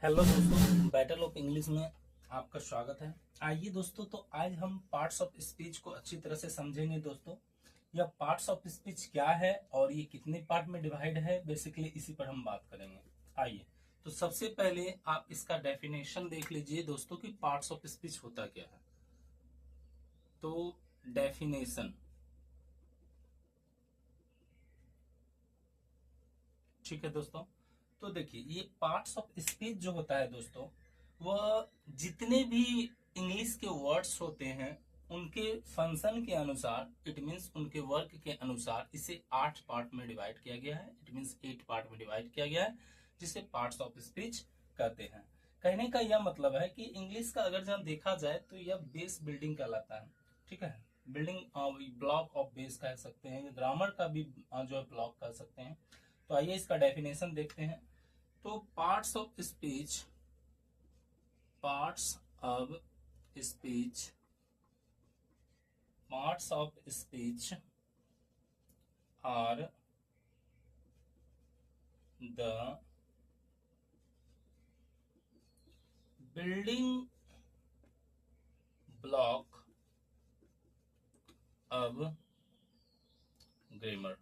Hello दोस्तों, battle of English में आपका स्वागत है। आइए दोस्तों, तो आज हम पार्ट्स ऑफ स्पीच को अच्छी तरह से समझेंगे। दोस्तों, यह पार्ट्स ऑफ स्पीच क्या है और ये कितने पार्ट में डिवाइड है, बेसिकली इसी पर हम बात करेंगे। आइए, तो सबसे पहले आप इसका डेफिनेशन देख लीजिए दोस्तों कि पार्ट्स ऑफ स्पीच होता क्या है। तो डेफिनेशन, ठीक है दोस्तों। तो देखिए, ये पार्ट्स ऑफ स्पीच जो होता है दोस्तों, वह जितने भी इंग्लिश के वर्ड्स होते हैं उनके फंक्शन के अनुसार, इट मीन्स उनके वर्क के अनुसार, इसे 8 पार्ट में डिवाइड किया गया है। इट मीन्स 8 पार्ट में डिवाइड किया गया है, जिसे पार्ट्स ऑफ स्पीच कहते हैं। कहने का यह मतलब है कि इंग्लिश का अगर जब देखा जाए तो यह बेस बिल्डिंग कहलाता है। ठीक है, बिल्डिंग ब्लॉक ऑफ बेस कह सकते हैं, ग्रामर का भी जो है ब्लॉक कह सकते हैं। तो आइए इसका डेफिनेशन देखते हैं। तो parts of speech, parts of speech, parts of speech are the building block of grammar.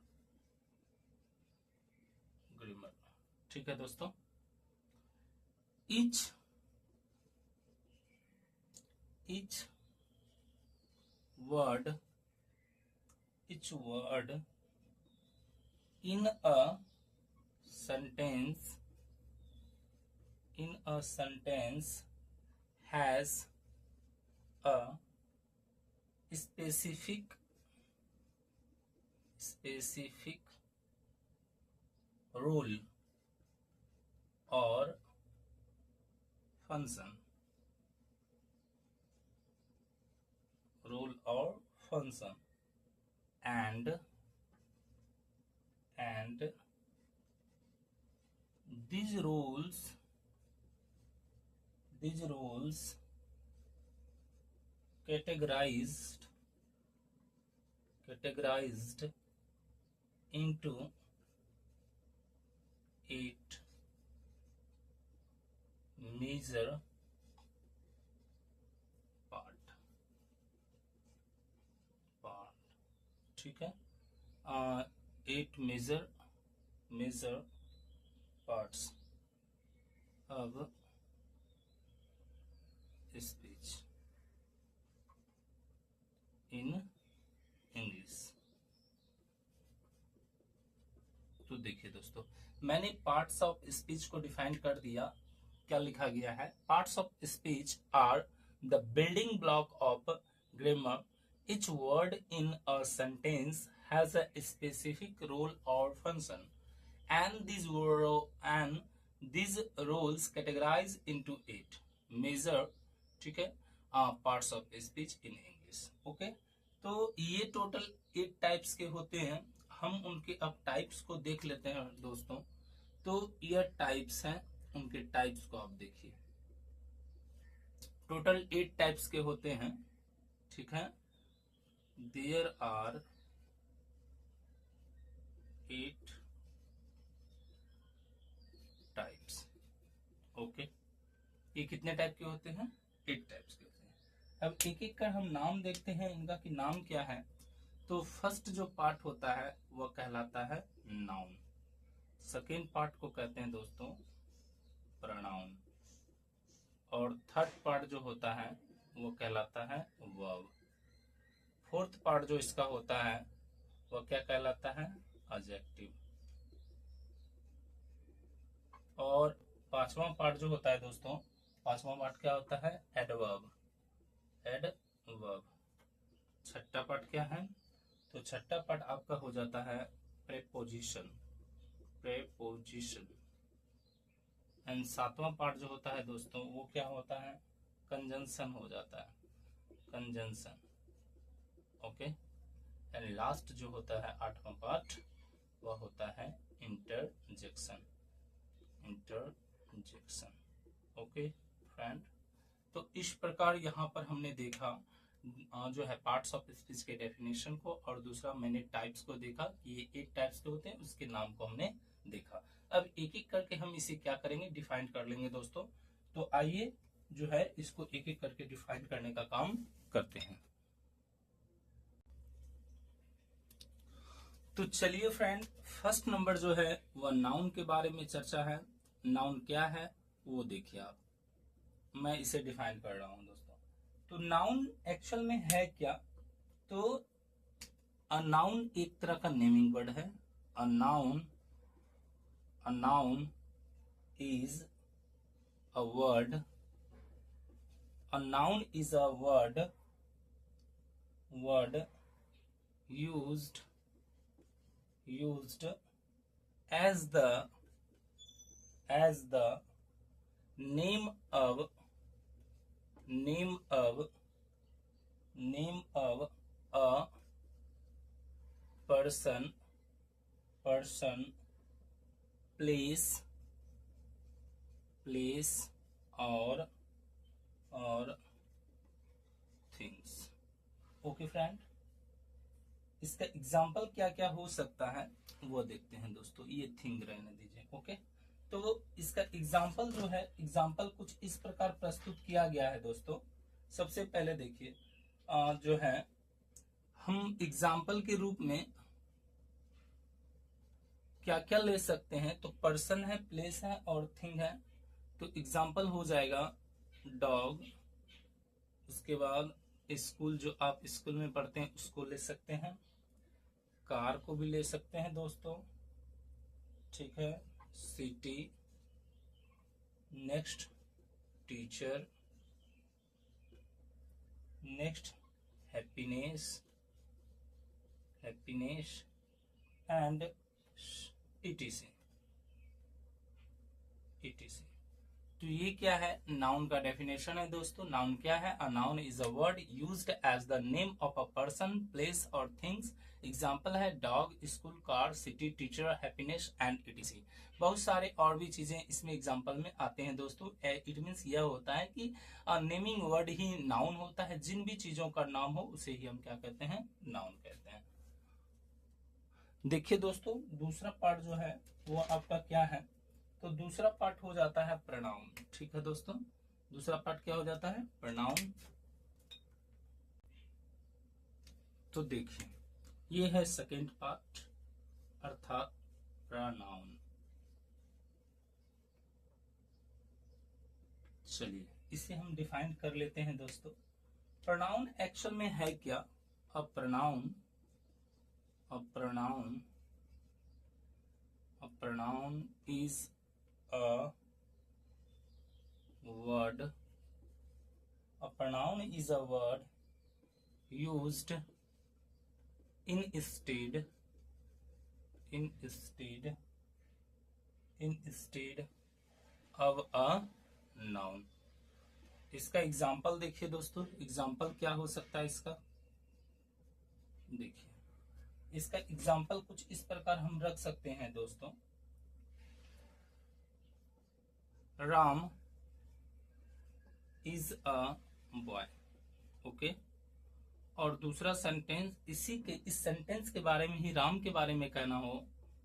Grammar, ठीक है दोस्तों। each each word, each word in a sentence, in a sentence has a specific role or function, role or function, and these rules categorized into 8 major part, ठीक है। 8 major parts of speech in English. तो देखिए दोस्तों, मैंने parts of speech को define कर दिया। क्या लिखा गया है? Parts of speech are the building block of grammar. Each word in a sentence has a specific role or function, and these roles categorize into 8 major, ठीक है, parts of speech in English. Okay, तो ये total 8 types के होते हैं। हम उनके अब टाइप्स को देख लेते हैं दोस्तों। तो ये टाइप्स हैं, उनके टाइप्स को आप देखिए। टोटल 8 टाइप्स के होते हैं, ठीक है। There are 8 types. ओके, ये कितने टाइप के होते हैं? 8 टाइप्स के होते हैं। अब एक एक कर हम नाम देखते हैं इनका कि नाम क्या है। तो फर्स्ट जो पार्ट होता है वह कहलाता है नाउन। सेकेंड पार्ट को कहते हैं दोस्तों प्रोनाउन। और थर्ड पार्ट जो होता है वो कहलाता है वर्ब। फोर्थ पार्ट जो इसका होता है वह क्या कहलाता है? एडजेक्टिव। और पांचवा पार्ट जो होता है दोस्तों, पांचवा पार्ट क्या होता है? एडवर्ब। एडवर्ब। छठा पार्ट क्या है? तो छठा पार्ट आपका हो जाता है प्रेपोजिशन। प्रेपोजिशन। एंड सातवां पार्ट जो होता है दोस्तों वो क्या होता है? कंजंक्शन हो जाता है। कंजंक्शन। ओके, एंड लास्ट जो होता है आठवां पार्ट वह होता है इंटरजेक्शन। इंटरजेक्शन। ओके फ्रेंड, तो इस प्रकार यहाँ पर हमने देखा जो है पार्ट्स ऑफ स्पीच के डेफिनेशन को, और दूसरा मैंने टाइप्स को देखा कि ये 8 टाइप्स के होते हैं, उसके नाम को हमने देखा। अब एक एक करके हम इसे क्या करेंगे, डिफाइन कर लेंगे दोस्तों। तो आइए जो है इसको एक एक करके डिफाइन करने का काम करते हैं। तो चलिए फ्रेंड, फर्स्ट नंबर जो है वह नाउन के बारे में चर्चा है। नाउन क्या है वो देखिए आप, मैं इसे डिफाइन कर रहा हूं दोस्तों। तो नाउन एक्चुअल में है क्या, तो अ नाउन एक तरह का नेमिंग वर्ड है। A noun is a word, a noun is a word used as the name of a person, place or things। Okay friend, इसका एग्जाम्पल क्या क्या हो सकता है वो देखते हैं दोस्तों। ये थिंग रहने दीजिए। ओके, तो इसका एग्जाम्पल जो है, एग्जाम्पल कुछ इस प्रकार प्रस्तुत किया गया है दोस्तों। सबसे पहले देखिए जो है हम एग्जाम्पल के रूप में क्या क्या ले सकते हैं। तो पर्सन है, प्लेस है और थिंग है। तो एग्जाम्पल हो जाएगा डॉग, उसके बाद स्कूल, जो आप स्कूल में पढ़ते हैं उसको ले सकते हैं, कार को भी ले सकते हैं दोस्तों, ठीक है, city, next teacher, next happiness and etc। तो ये क्या है, नाउन का डेफिनेशन है दोस्तों। नाउन क्या है, a noun is a word used as the name of a person, place और थिंग्स। एग्जाम्पल है dog, school, car, city, teacher, happiness and etc। बहुत सारे और भी चीजें इसमें एग्जाम्पल में आते हैं दोस्तों। इट मीन्स यह होता है कि नेमिंग वर्ड ही नाउन होता है। जिन भी चीजों का नाम हो उसे ही हम क्या कहते हैं, नाउन कहते हैं। देखिए दोस्तों, दूसरा पार्ट जो है वो आपका क्या है, तो दूसरा पार्ट हो जाता है प्रोनाउन। ठीक है दोस्तों, दूसरा पार्ट क्या हो जाता है, प्रोनाउन। तो देखिए ये है सेकेंड पार्ट, अर्थात प्रोनाउन। चलिए इसे हम डिफाइन कर लेते हैं दोस्तों। प्रोनाउन एक्चुअल में है क्या, a pronoun is a word, a pronoun is a word used instead of a noun। इसका एग्जाम्पल देखिए दोस्तों, एग्जाम्पल क्या हो सकता है इसका। देखिए इसका एग्जाम्पल कुछ इस प्रकार हम रख सकते हैं दोस्तों, Ram is a boy. Okay, और दूसरा सेंटेंस इस सेंटेंस के बारे में ही, राम के बारे में कहना हो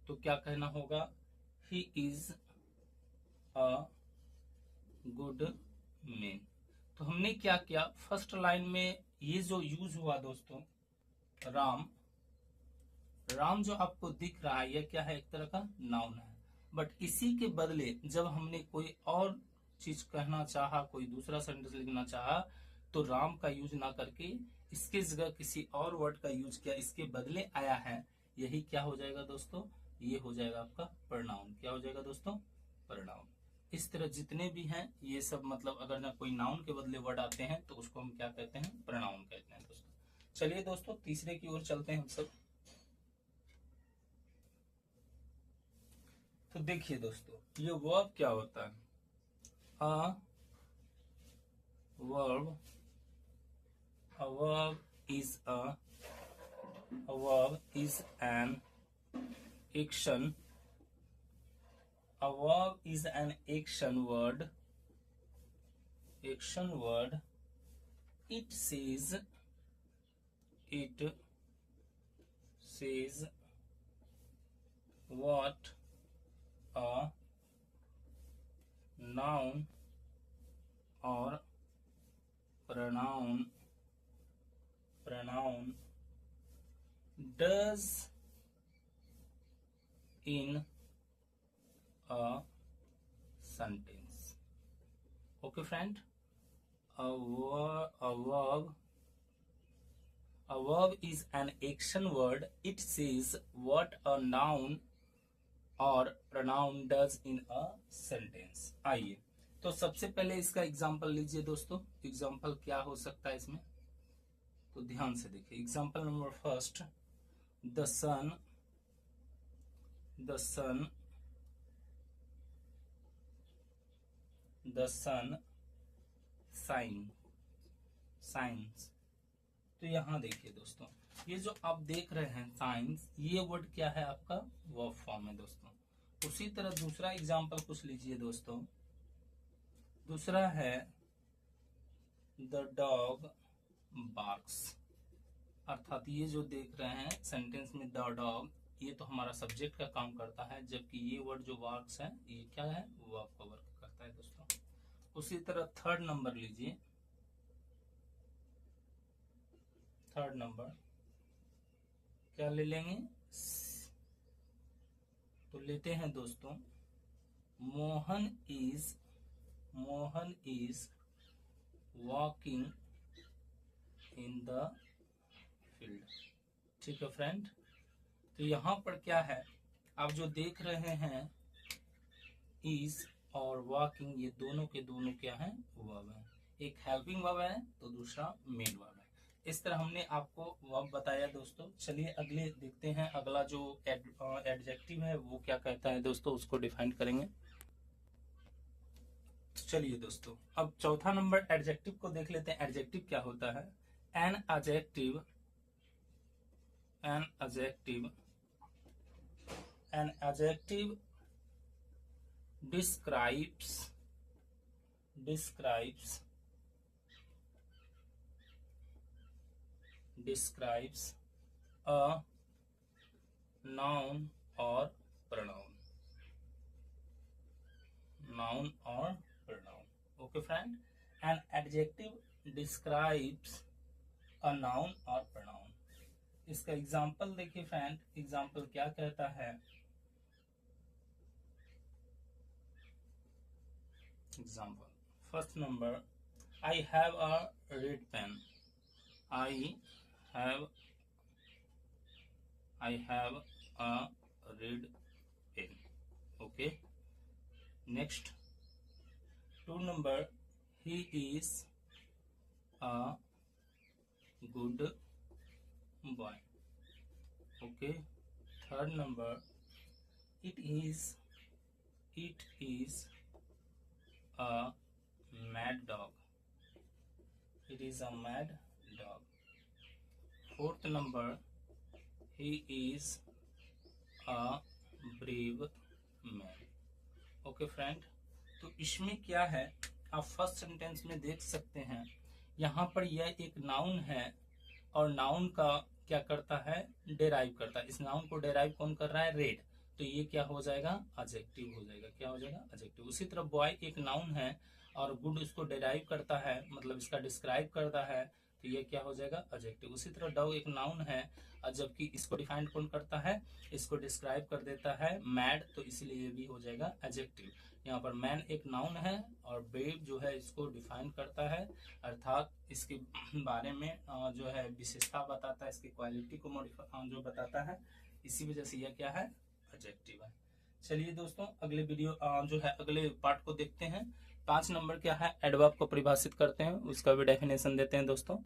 तो क्या कहना होगा, he is a good man. तो हमने क्या किया, फर्स्ट लाइन में ये जो यूज हुआ दोस्तों, राम जो आपको दिख रहा है यह क्या है, एक तरह का नाउन है। बट इसी के बदले जब हमने कोई और चीज कहना चाहा, कोई दूसरा सेंटेंस लिखना चाहा, तो राम का यूज ना करके इसके जगह किसी और वर्ड का यूज किया, इसके बदले आया है। यही क्या हो जाएगा दोस्तों, ये हो जाएगा आपका प्रोनाउन। क्या हो जाएगा दोस्तों, प्रोनाउन। इस तरह जितने भी हैं ये सब, मतलब अगर ना कोई नाउन के बदले वर्ड आते हैं तो उसको हम क्या कहते हैं, प्रोनाउन कहते हैं दोस्तों। चलिए दोस्तों तीसरे की ओर चलते हैं हम सब। तो देखिए दोस्तों ये वर्ब क्या होता है, a verb is an action, a verb is an action word, it says it says what a noun or pronoun does in a sentence. Okay friend, a verb is an action word. It says what a noun और pronoun does in a sentence. आइए तो सबसे पहले इसका example लीजिए दोस्तों। Example क्या हो सकता है इसमें, तो ध्यान से देखिए। Example number first, the sun shines. तो यहां देखिए दोस्तों, ये जो आप देख रहे हैं साइंस, ये वर्ड क्या है आपका, वर्ब फॉर्म है दोस्तों। उसी तरह दूसरा एग्जाम्पल कुछ लीजिए दोस्तों। दूसरा है द डॉग बार्क्स, अर्थात ये जो देख रहे हैं सेंटेंस में द डॉग, ये तो हमारा सब्जेक्ट का काम करता है, जबकि ये वर्ड जो बार्क्स है ये क्या है, वर्ब का वर्क करता है दोस्तों। उसी तरह थर्ड नंबर लीजिए। थर्ड नंबर क्या ले लेंगे, तो लेते हैं दोस्तों Mohan is walking in the field. ठीक है फ्रेंड, तो यहां पर क्या है, आप जो देख रहे हैं इज और वॉकिंग, ये दोनों के दोनों क्या है, वर्ब है। एक हेल्पिंग वर्ब है तो दूसरा मेन वर्ब है। इस तरह हमने आपको वर्ब बताया दोस्तों। चलिए अगले देखते हैं, अगला जो एडजेक्टिव है वो क्या कहता है दोस्तों, उसको डिफाइन करेंगे। चलिए दोस्तों अब चौथा नंबर एडजेक्टिव को देख लेते हैं। एडजेक्टिव क्या होता है, N adjective describes a noun or pronoun. Okay friend, an adjective describes a noun or pronoun. इसका एग्जाम्पल देखिए फ्रेंड, एग्जाम्पल क्या कहता है। Example first number, I have a red pen. I have a red pen. Okay. Next, 2 number, he is a good boy. Okay. Third number, it is a mad dog. It is a mad dog. Fourth number, he is a brave man. Okay friend, तो इसमें क्या है, आप first sentence में देख सकते हैं, यहाँ पर यह एक नाउन है और नाउन का क्या करता है, डेराइव करता है। इस नाउन को डेराइव कौन कर रहा है, रेड, तो ये क्या हो जाएगा, एडजेक्टिव हो जाएगा। क्या हो जाएगा, एडजेक्टिव। उसी तरह बॉय एक नाउन है और गुड उसको डेराइव करता है, मतलब इसका डिस्क्राइब करता है, तो ये क्या हो जाएगा, एडजेक्टिव। उसी तरह डॉग एक नाउन है और जबकि इसको डिफाइन कौन करता है, इसको डिस्क्राइब कर देता है मैड, तो इसलिए ये भी हो जाएगा एडजेक्टिव। यहाँ पर मैन एक नाउन है और ब्रेव जो है इसको डिफाइन करता है, अर्थात इसके बारे में जो है विशेषता बताता है, इसकी क्वालिटी को जो बताता है, इसी वजह से यह क्या है, एडजेक्टिव है। चलिए दोस्तों अगले वीडियो जो है अगले पार्ट को देखते हैं। 5 नंबर क्या है, एडवर्ब को परिभाषित करते हैं, उसका भी डेफिनेशन देते हैं दोस्तों।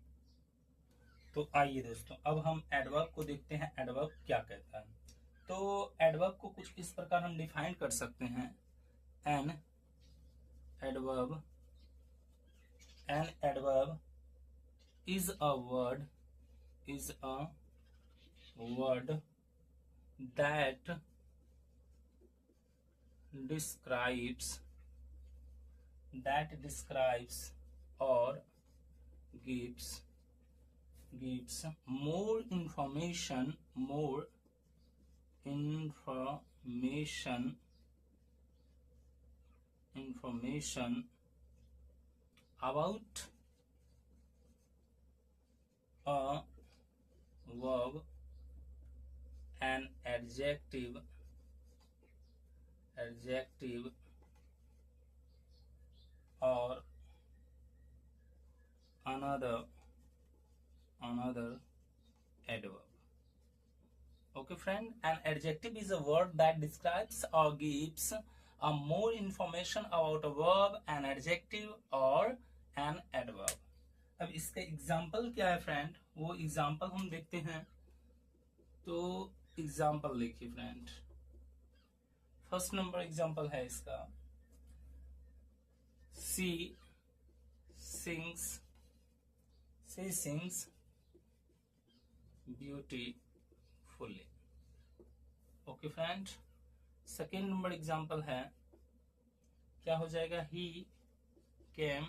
तो आइए दोस्तों अब हम एडवर्ब को देखते हैं, एडवर्ब क्या कहता है। तो एडवर्ब को कुछ इस प्रकार हम डिफाइन कर सकते हैं, an adverb is a word that describes or gives gives more information about a verb, an adjective or another adverb. Okay friend, an adjective is a word that describes or gives a more information about a verb, an adjective or an adverb. अब इसका example क्या है friend, वो example हम देखते हैं। तो example देखिए फ्रेंड, फर्स्ट नंबर एग्जाम्पल है इसका, she sings beautifully. Okay friend, second number example है, क्या हो जाएगा, he came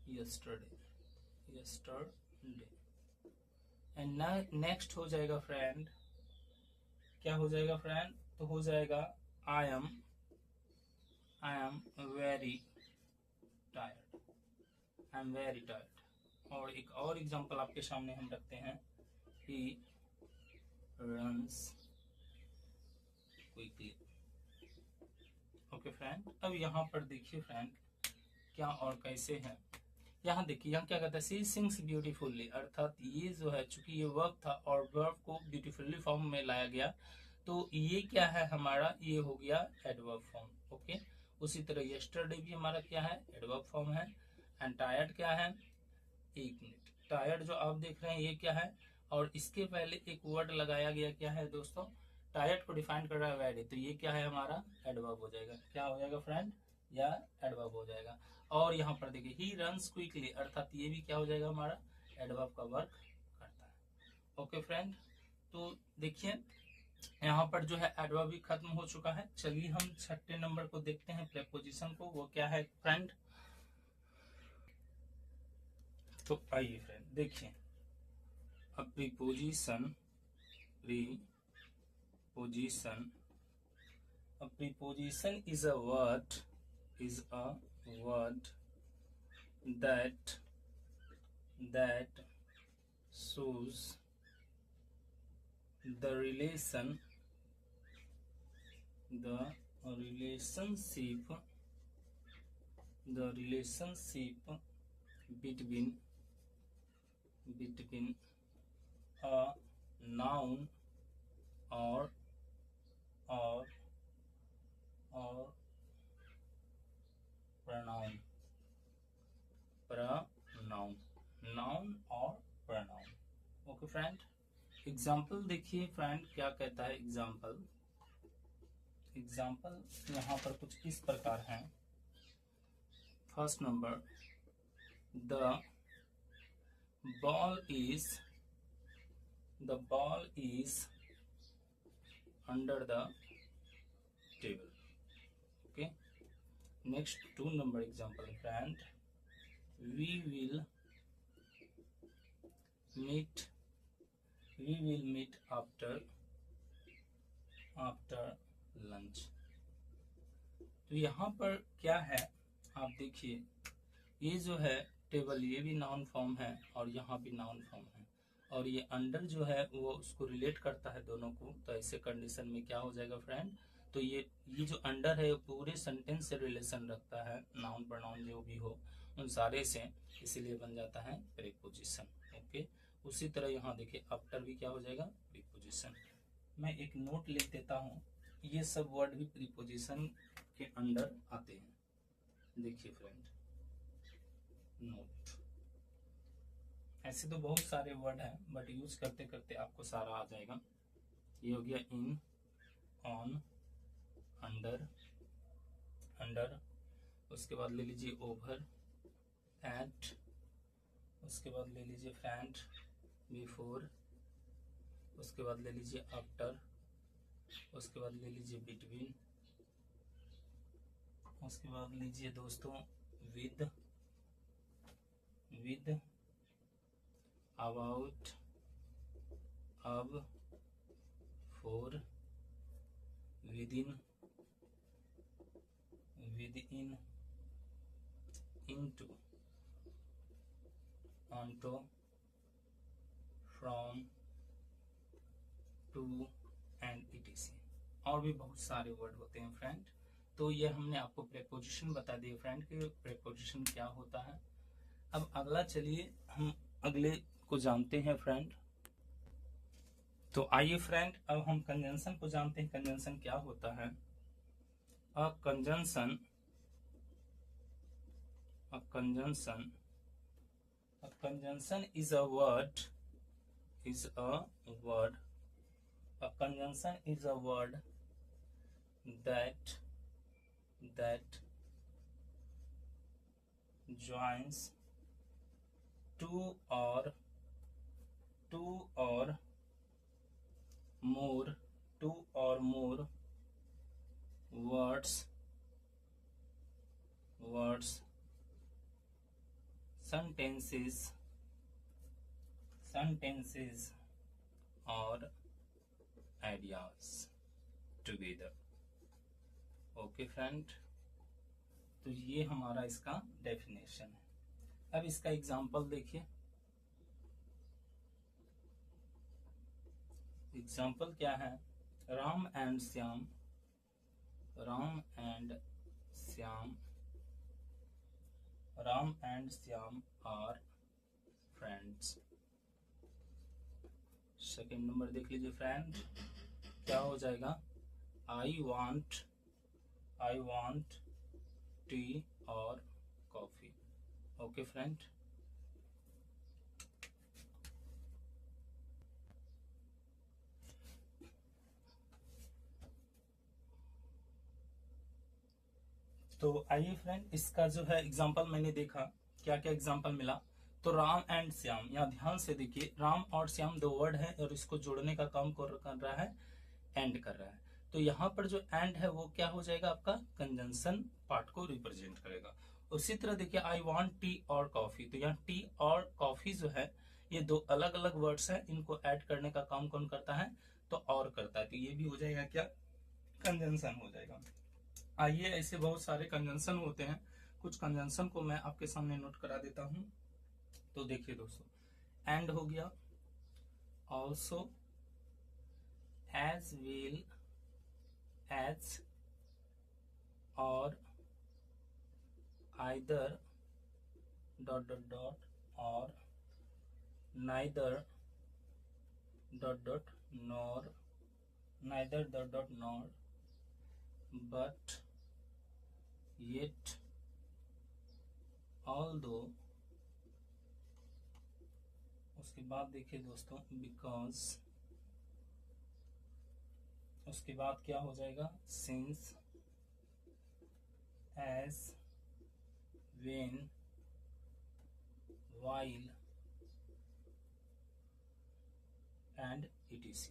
yesterday and next हो जाएगा फ्रेंड, क्या हो जाएगा फ्रेंड, तो हो जाएगा आई एम वेरी टायर्ड। और एक और एग्जांपल आपके सामने हम रखते हैं, he runs quickly. Okay friend, अब यहाँ पर देखिए फ्रेंड क्या और कैसे है, यहाँ देखिए यहाँ क्या कहता है, सी सिंग्स ब्यूटीफुल्ली, अर्थात ये जो है चूंकि ये वर्ब था और वर्ब को ब्यूटीफुल्ली फॉर्म में लाया गया, तो ये क्या है हमारा, ये हो गया एडवर्ब फॉर्म। ओके, उसी तरह यस्टरडे भी हमारा क्या है, एडवर्ब फॉर्म है। एंड टायर्ड क्या है, एक मिनट, टायर्ड जो आप देख रहे हैं ये क्या है, और इसके पहले एक वर्ड लगाया गया, क्या है दोस्तों, टायर्ड को डिफाइन कर रहा है वेरी, तो ये क्या है हमारा एडवर्ब हो जाएगा। क्या हो जाएगा फ्रेंड, या एडवर्ब हो जाएगा। और यहाँ पर देखिए ही रन्स क्विकली, अर्थात ये भी क्या हो जाएगा हमारा एडवर्ब का वर्क करता है। ओके फ्रेंड, तो देखिए यहाँ पर जो है एडवर्ब भी खत्म हो चुका है। चलिए हम छठे नंबर को देखते हैं, प्रीपोजिशन को, वो क्या है फ्रेंड। तो आइए फ्रेंड देखिए, अब preposition is a word that shows the relationship between a noun or pronoun, noun और pronoun। ओके फ्रेंड, एग्जाम्पल देखिए फ्रेंड क्या कहता है एग्जाम्पल यहाँ पर कुछ इस प्रकार है। First number, the ball is under the table। okay, next 2 number example friend, we will meet after lunch। तो यहाँ पर क्या है, आप देखिए ये जो है टेबल, ये भी नाउन फॉर्म है और यहाँ भी नाउन फॉर्म है, और ये अंडर जो है वो उसको रिलेट करता है दोनों को। तो ऐसे कंडीशन में क्या हो जाएगा फ्रेंड, तो ये जो अंडर है पूरे सेंटेंस से रिलेशन रखता है, नाउन प्रोनाउन जो भी हो उन सारे से, इसीलिए बन जाता है प्रीपोजिशन। ओके, उसी तरह यहाँ देखिए आफ्टर भी क्या हो जाएगा, प्रीपोजिशन। मैं एक नोट लिख देता हूँ, ये सब वर्ड भी प्रीपोजिशन के अंडर आते हैं। देखिए फ्रेंड नोट, ऐसे तो बहुत सारे वर्ड हैं बट यूज करते करते आपको सारा आ जाएगा। ये हो गया इन, ऑन, अंडर, उसके बाद ले लीजिए ओवर, एट, उसके बाद ले लीजिए फ्रंट, बिफोर, उसके बाद ले लीजिए आफ्टर, उसके बाद ले लीजिए बिटवीन, उसके बाद लीजिए दोस्तों विद, about, अब, for, within, within, into, onto, from, to and etc। और भी बहुत सारे वर्ड होते हैं फ्रेंड। तो ये हमने आपको प्रेपोजिशन बता दिए फ्रेंड कि प्रेपोजिशन क्या होता है। अब अगला चलिए हम अगले को जानते हैं फ्रेंड। तो आइए फ्रेंड अब हम कंजंक्शन को जानते हैं। कंजंक्शन क्या होता है? A conjunction, a conjunction, a conjunction is a word, is a word, a conjunction is a word that joins two or more words, sentences or ideas together। Okay friend, तो ये हमारा इसका डेफिनेशन है। अब इसका एग्जांपल देखिए। Example क्या है? Ram and Shyam, Ram and Shyam are friends. Second number देख लीजिए फ्रेंड, क्या हो जाएगा? I want tea or coffee. Okay friend, तो आइए फ्रेंड इसका जो है एग्जांपल मैंने देखा, क्या क्या एग्जांपल मिला। तो राम एंड श्याम, यहाँ ध्यान से देखिए, राम और श्याम दो वर्ड है और इसको जोड़ने का काम कर रहा है, एंड कर रहा है। तो यहाँ पर जो एंड है वो क्या हो जाएगा? आपका कंजंक्शन पार्ट को रिप्रेजेंट करेगा। उसी तरह देखिए आई वांट टी और कॉफी, तो यहाँ टी और कॉफी जो है ये दो अलग अलग वर्ड्स हैं, इनको ऐड करने का काम कौन करता है? तो और करता है। तो ये भी हो जाएगा क्या? कंजंक्शन हो जाएगा। आइए ऐसे बहुत सारे कंजंक्शन होते हैं, कुछ कंजंक्शन को मैं आपके सामने नोट करा देता हूं। तो देखिए दोस्तों, एंड हो गया, ऑल्सो, एज विल, एज, और, आइदर, डॉट डॉट डॉट, और, neither, dot dot, nor, neither, dot dot, nor, but, yet, although। उसके बाद देखिए दोस्तों because, उसके बाद क्या हो जाएगा? since, as, when, while and etc।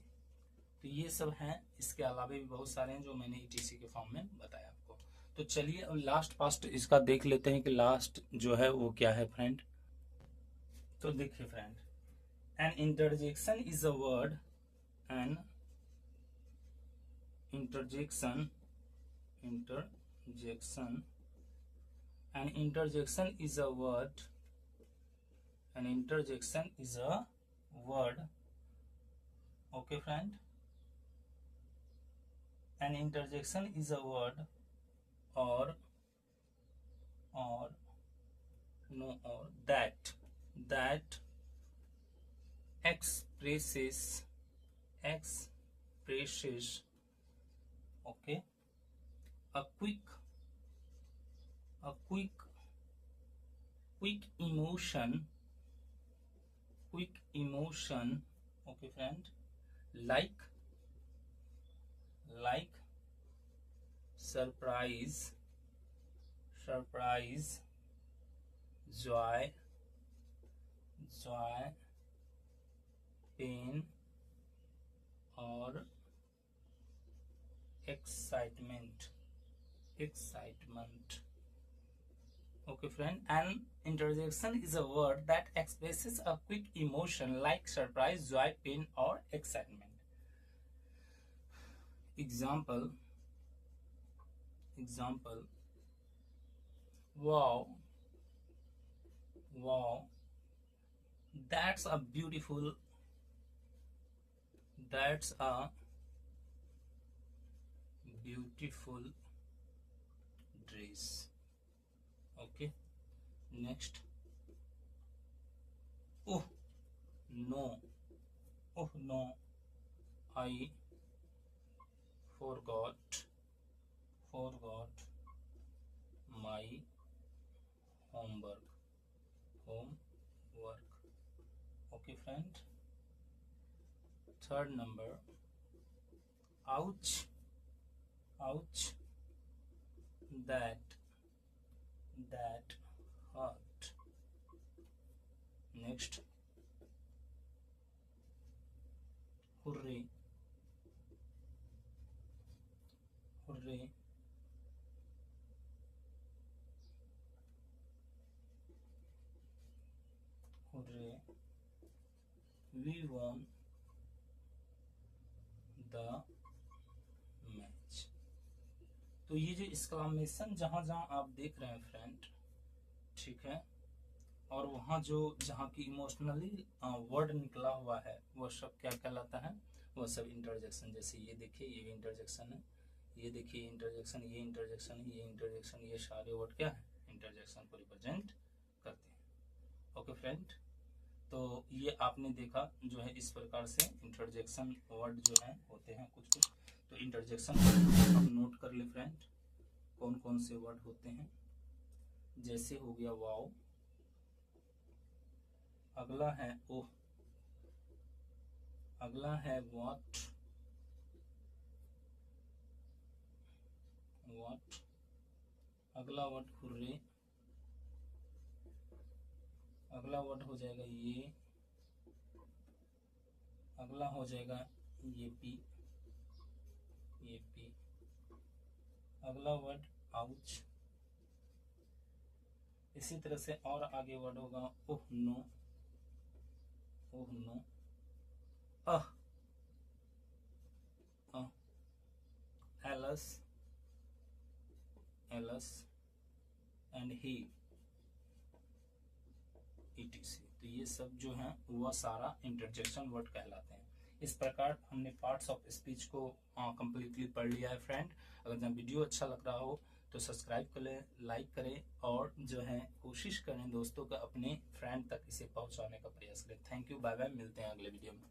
तो ये सब हैं, इसके अलावा भी बहुत सारे हैं जो मैंने etc के फॉर्म में बताया आपको। तो चलिए अब लास्ट पास्ट इसका देख लेते हैं कि लास्ट जो है वो क्या है फ्रेंड। तो देखिए friend, an interjection is a word, an interjection an interjection is a word, okay friend, an interjection is a word or that expresses okay a quick emotion, okay friend, like surprise, joy, pain और excitement, okay friend, and interjection is a word that expresses a quick emotion like surprise, joy, pain, or excitement. Example, wow, wow, that's a beautiful dress. Okay, next. Oh no, oh no, I forgot my homework. Okay, friend. Third number, ouch, that hurt. Next, hooray, we won the match. तो ये जो exclamation जहां जहां आप देख रहे हैं friend, ठीक है, और वहां जो जहां की इमोशनली वर्ड निकला हुआ है वो सब क्या कहलाता है, वो सब इंटरजेक्शन। जैसे ये देखिए, ये इंटरजेक्शन है, ये देखिए इंटरजेक्शन, ये इंटरजेक्शन, ये इंटरजेक्शन, ये सारे वर्ड क्या है, इंटरजेक्शन को रिप्रेजेंट करते हैं। ओके फ्रेंड, तो ये आपने देखा जो है इस प्रकार से इंटरजेक्शन वर्ड जो है होते हैं कुछ कुछ। तो इंटरजेक्शन हम नोट कर ले फ्रेंड, कौन कौन से वर्ड होते हैं। जैसे हो गया वाओ, अगला है ओह, अगला है व्हाट, अगला वर्ड हुर्रे, अगला वर्ड हो जाएगा ये, अगला हो जाएगा ये पी, अगला वर्ड आउच। इसी तरह से और आगे वर्ड होगा oh no, uh, else and he, etc। तो ये सब जो है वह सारा इंटरजेक्शन वर्ड कहलाते हैं। इस प्रकार हमने पार्ट्स ऑफ स्पीच को कंप्लीटली पढ़ लिया है फ्रेंड। अगर जब वीडियो अच्छा लग रहा हो तो सब्सक्राइब करें, लाइक करें, और जो है कोशिश करें दोस्तों को अपने फ्रेंड तक इसे पहुंचाने का प्रयास करें। थैंक यू, बाय बाय, मिलते हैं अगले वीडियो में।